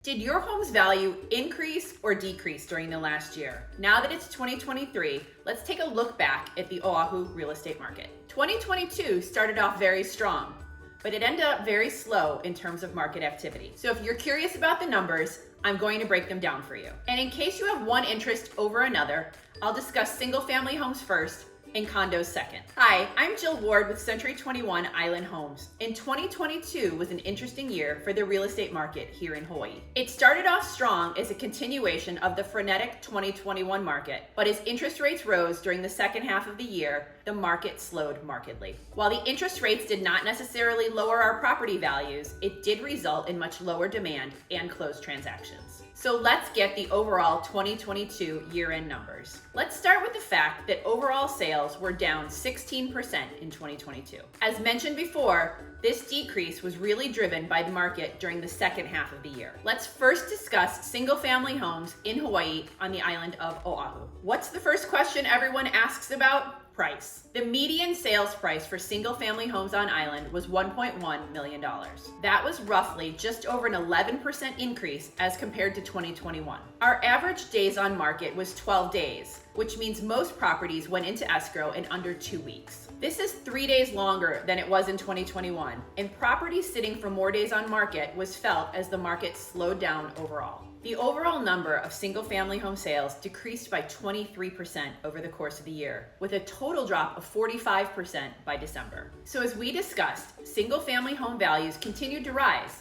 Did your home's value increase or decrease during the last year? Now that it's 2023, let's take a look back at the Oahu real estate market. 2022 started off very strong, but it ended up very slow in terms of market activity. So if you're curious about the numbers, I'm going to break them down for you. And in case you have one interest over another, I'll discuss single family homes first and condos second. Hi, I'm Jill Ward with Century 21 Island Homes. And 2022 was an interesting year for the real estate market here in Hawaii. It started off strong as a continuation of the frenetic 2021 market, but as interest rates rose during the second half of the year, the market slowed markedly. While the interest rates did not necessarily lower our property values, it did result in much lower demand and closed transactions. So let's get the overall 2022 year-end numbers. Let's start with the fact that overall sales were down 16% in 2022. As mentioned before, this decrease was really driven by the market during the second half of the year. Let's first discuss single-family homes in Hawaii on the island of Oahu. What's the first question everyone asks about? Price. The median sales price for single-family homes on island was $1.1 million. That was roughly just over an 11% increase as compared to 2021. Our average days on market was 12 days, which means most properties went into escrow in under 2 weeks. This is 3 days longer than it was in 2021, and property sitting for more days on market was felt as the market slowed down overall. The overall number of single-family home sales decreased by 23% over the course of the year, with a total drop of 45% by December. So as we discussed, single-family home values continued to rise,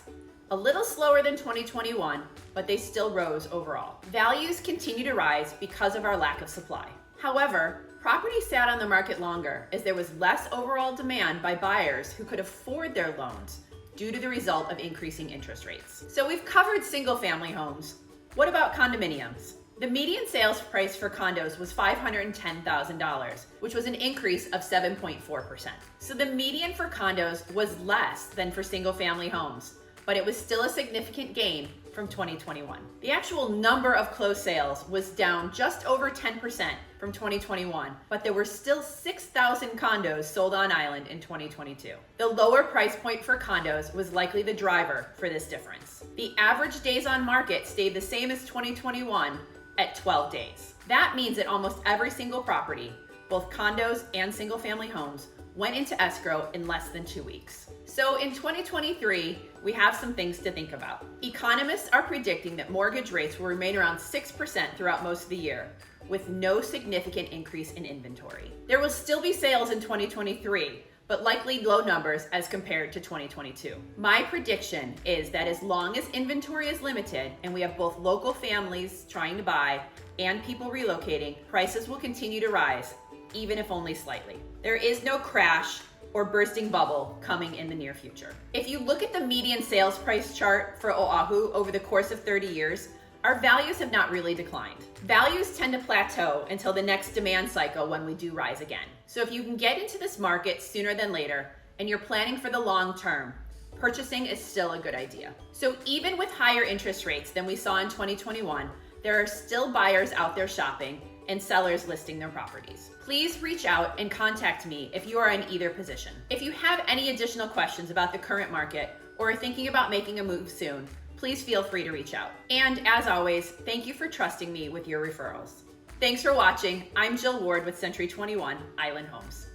a little slower than 2021, but they still rose overall. Values continue to rise because of our lack of supply. However, property sat on the market longer as there was less overall demand by buyers who could afford their loans due to the result of increasing interest rates. So we've covered single-family homes. What about condominiums? The median sales price for condos was $510,000, which was an increase of 7.4%. So the median for condos was less than for single-family homes, but it was still a significant gain from 2021. The actual number of closed sales was down just over 10% from 2021, but there were still 6,000 condos sold on island in 2022. The lower price point for condos was likely the driver for this difference. The average days on market stayed the same as 2021 at 12 days. That means that almost every single property, both condos and single-family homes, went into escrow in less than 2 weeks. So in 2023, we have some things to think about. Economists are predicting that mortgage rates will remain around 6% throughout most of the year, with no significant increase in inventory. There will still be sales in 2023, but likely low numbers as compared to 2022. My prediction is that as long as inventory is limited and we have both local families trying to buy and people relocating, prices will continue to rise, even if only slightly. There is no crash or bursting bubble coming in the near future. If you look at the median sales price chart for Oahu over the course of 30 years, our values have not really declined. Values tend to plateau until the next demand cycle when we do rise again. So if you can get into this market sooner than later and you're planning for the long term, purchasing is still a good idea. So even with higher interest rates than we saw in 2021, there are still buyers out there shopping and sellers listing their properties. Please reach out and contact me if you are in either position. If you have any additional questions about the current market or are thinking about making a move soon, please feel free to reach out. And as always, thank you for trusting me with your referrals. Thanks for watching. I'm Jill Ward with Century 21 Island Homes.